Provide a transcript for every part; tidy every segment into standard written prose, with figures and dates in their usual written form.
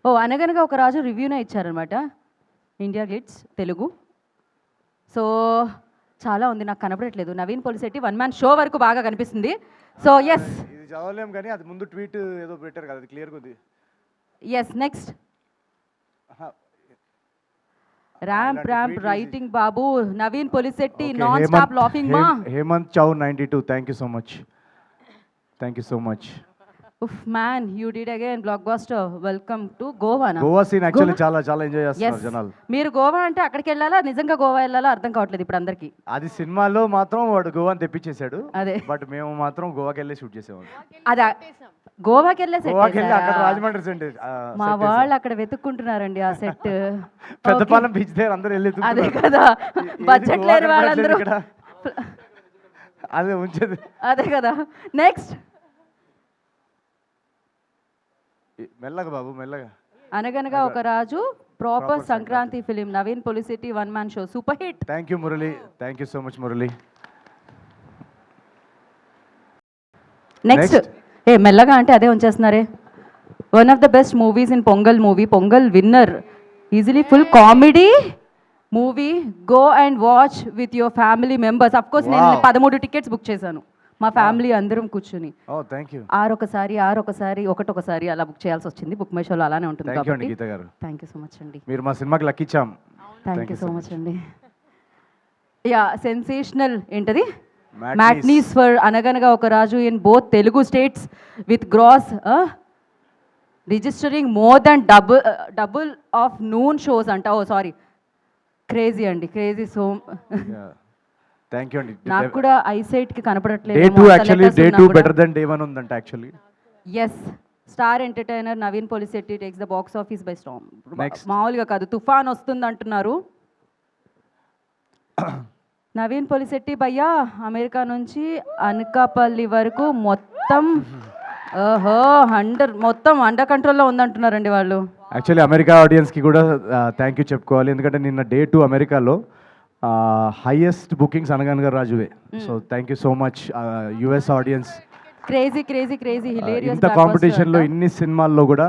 ఓ అనగనగా ఒక రాజు రివ్యూనే ఇచ్చారనమాట India glitz Telugu. So చాలా ఉంది, నాకు కనపడట్లేదు. Naveen Polishetty one man show వరకు బాగా కనిపిస్తుంది. సో ఎస్, ఇది చదవలేం కానీ అది ముందు ట్వీట్ ఏదో పెట్టారు కదా, అది క్లియర్గా ఉంది. ఎస్ నెక్స్ట్ ర్యాంప్ రైటింగ్ బాబు Naveen Polishetty non stop laughing మా. Hemanth Chow 92, thank you so much, thank you so much. ఉఫ్ man, you did again blockbuster. Welcome to Goa. Goa scene actually చాలా చాలా ఎంజాయ్ చేస్తున్నారు జనాలు. మీరు గోవా అంటే అక్కడికి వెళ్ళాలా, నిజంగా గోవా వెళ్ళాలా అర్థం కావట్లేదు ఇప్పుడు అందరికి. అది సినిమాలో మాత్రం వాడు గోవాని తెప్పించేశాడు, అదే. బట్ మేము మాత్రం గోవాకి వెళ్ళి షూట్ చేసేవాళ్ళం. అదే గోవాకి వెళ్ళే గోవాకి వెళ్ళి అక్కడ సెట్. రాజమండ్రి సెట్ మా వాళ్ళు అక్కడ వెతుక్కుంటున్నారండి ఆ సెట్. పెద్దపాలెం బీచ్ దగ్గర అందరూ వెళ్ళి అదే కదా, బడ్జెట్ లేని వాళ్ళందరూ అదే ఉంచేది. అదే కదా. నెక్స్ట్ మెల్లగా బాబు మెల్లగా. Anaganaga Oka Raju proper Sankranti film, Naveen Polishetty one man show, super hit. Thank you Murali, thank you so much Murali. Next ఏ మెల్లగా అంటే అదే ఉంచేస్తున్నారే. One of the best movies in Pongal movie, Pongal winner, easily full comedy movie. Go and watch with your family members. Of course నేను 13 tickets book చేశాను, మా family అందరం కూర్చుని. ఒకటొకసారి అలా బుక్ చేయాల్సి వచ్చింది. బుక్ మై షోలో అలానే ఉంటుంది కాబట్టి గీత గారు, థ్యాంక్ యూ సో మచ్ అండి. మీరు మా సినిమాకి లక్కిచ్చాం. థ్యాంక్ యూ సో మచ్ అండి. యా సెన్సేషనల్ ఏంటది matinees for Anaganaga Oka Raju in both Telugu states with gross registering more than double of noon shows అంట. ఓ సారీ, క్రేజీ అండి, క్రేజీ. సో థ్యాంక్ యూ అండి. నాకు కూడా ఐసైట్ కి కనపడట్లేదు. Day 2 actually day 2 better than day 1 ఉందంట actually. Yes, star entertainer Naveen Polishetty takes the box office by storm. మామూలుగా కాదు, తుఫాన్ వస్తుంది అంటున్నారు. నవీన్ పోలిశెట్టి భయ్యా అమెరికా నుంచి అనకాపల్లి వరకు మొత్తం మొత్తం అండర్ కంట్రోల్లో ఉందంటున్నారండి వాళ్ళు. యాక్చువల్లీ అమెరికా ఆడియన్స్కి కూడా థ్యాంక్ యూ చెప్పుకోవాలి, ఎందుకంటే నిన్న డే 2 అమెరికాలో హైయెస్ట్ బుకింగ్స్ అనగనగా రాజువే. So thank you so much US audience. Crazy crazy crazy hilarious. ఇంత కాంపిటీషన్లో ఇన్ని సినిమాల్లో కూడా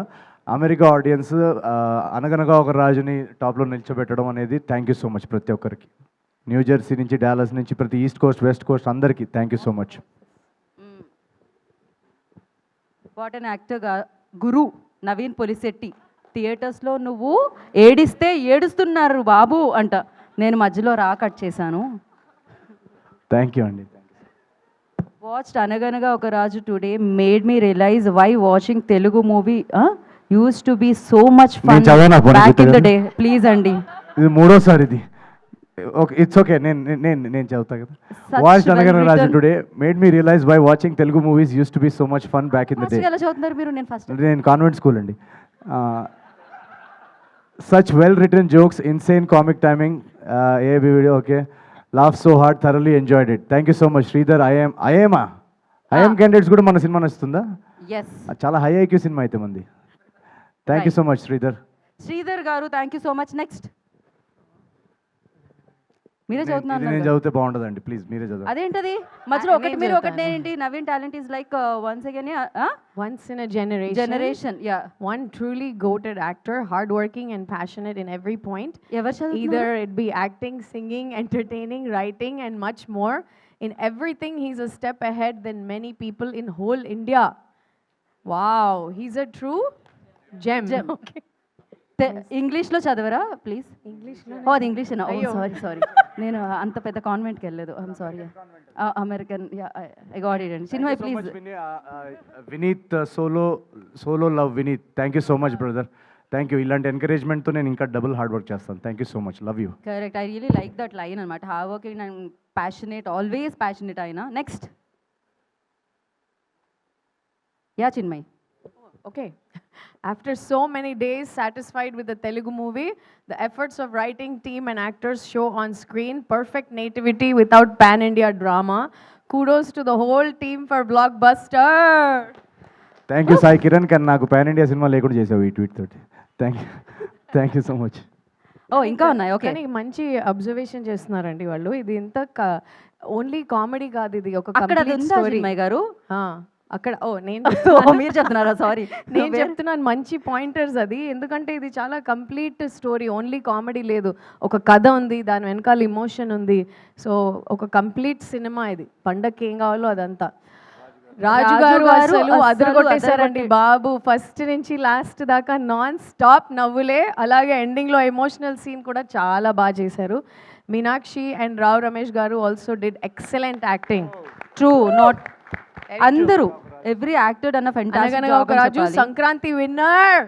అమెరికా ఆడియన్స్ అనగనగా ఒక రాజుని టాప్లో నిల్చోబెట్టడం అనేది థ్యాంక్ యూ సో మచ్ ప్రతి ఒక్కరికి. న్యూ జెర్సీ నుంచి, డాలస్ నుంచి, ప్రతి ఈస్ట్ కోస్ట్ వెస్ట్ కోస్ట్ అందరికీ thank you so much. What an actor గురు నవీన్ పోలిశెట్టి. థియేటర్స్లో నువ్వు ఏడిస్తే ఏడుస్తున్నారు బాబు అంట, నేను మధ్యలో కట్ చేశాను. థ్యాంక్ యూ అండి. Watched Anaganaga Oka Raju today made me realise why watching Telugu movie used to be so much fun back in the day. Please అండి, ఇది మూడోసారి ఇది. ఓకే, ఇట్స్ ఓకే, నేను చదువుతా కదా. Watched Anaganaga Raju today made me realise why watching Telugu movies used to be so much fun back in the day. ఎలా చదువుతున్నారు మీరు? నేను కాన్వెంట్ స్కూల్ అండి. Such well written jokes, insane comic timing, video, okay, laugh so hard, thoroughly enjoyed it. Thank you so much Sridhar. I am candidates kuda mana cinema nastunda. Yes, chala high IQ cinema aithe mandi. Thank you so much Sridhar garu, thank you so much. Next మీరే చదువుతున్నారు. నేను చదివితే బాగుండదండి, please మీరే చదవండి. అదేంటది మధ్యలో ఒకటి మీరు ఒకటి నేనేంటి? Naveen talent is like once in a generation. Yeah, one truly goated actor, hardworking and passionate in every point. ఎవరు చదువుతున్నారు? Either it be acting, singing, entertaining, writing and much more. In everything he's a step ahead than many people in whole India. Wow, he's a true gem. Okay, ఇంగ్లీష్లో చదవరా please? ఇంగ్లీష్లో. ఓ అది English. Sorry నేను అంత పెద్ద కాన్వెంట్కి వెళ్ళలేదు. I'm sorry. American. I got it అండి. సినిమా please. Vineeth solo love Vineeth, thank you so much brother, thank you. ఇలాంటి ఎంకరేజ్మెంట్తో నేను ఇంకా డబుల్ హార్డ్ వర్క్ చేస్తాను. Thank you so much, love you. Correct, I really like that line అనమాట. Hard working and passionate, always passionate అయినా. Next yeah Chinmay. Okay. After so many days satisfied with the Telugu movie, the efforts of writing team and actors show on screen perfect nativity without pan-India drama. Kudos to the whole team for Blockbuster. Thank you Sai Kiran, kan naaku pan-India cinema lekunda chesavu ee tweet toti. Thank you so much. ఓ ఇంకా ఉన్నాయి. Okay, కానీ మంచి observation చేస్తున్నారండి వాళ్ళు. ఇది ఇంత only comedy కాదు, ఇది ఒక అక్కడ కంప్లీట్ స్టోరీ గారు. అక్కడ నేను మీరు చెప్తున్నారా సారీ నేను చెప్తున్నాను మంచి పాయింటర్స్ అది, ఎందుకంటే ఇది చాలా కంప్లీట్ స్టోరీ, ఓన్లీ కామెడీ లేదు, ఒక కథ ఉంది, దాని వెనకాల ఇమోషన్ ఉంది. సో ఒక కంప్లీట్ సినిమా ఇది, పండగకి ఏం కావాలో అదంతా. రాజు గారు అసలు అదరగొట్టేశారండి బాబు, ఫస్ట్ నుంచి లాస్ట్ దాకా నాన్ స్టాప్ నవ్వులే. అలాగే ఎండింగ్లో ఎమోషనల్ సీన్ కూడా చాలా బాగా చేశారు. మీనాక్షి అండ్ రావ్ రమేష్ గారు also did excellent acting. True not అందరూ ఎవ్రీ యాక్టర్ అన్న ఫెంటాస్టిక్ అనగనగా ఒక రాజు సంక్రాంతి విన్నర్.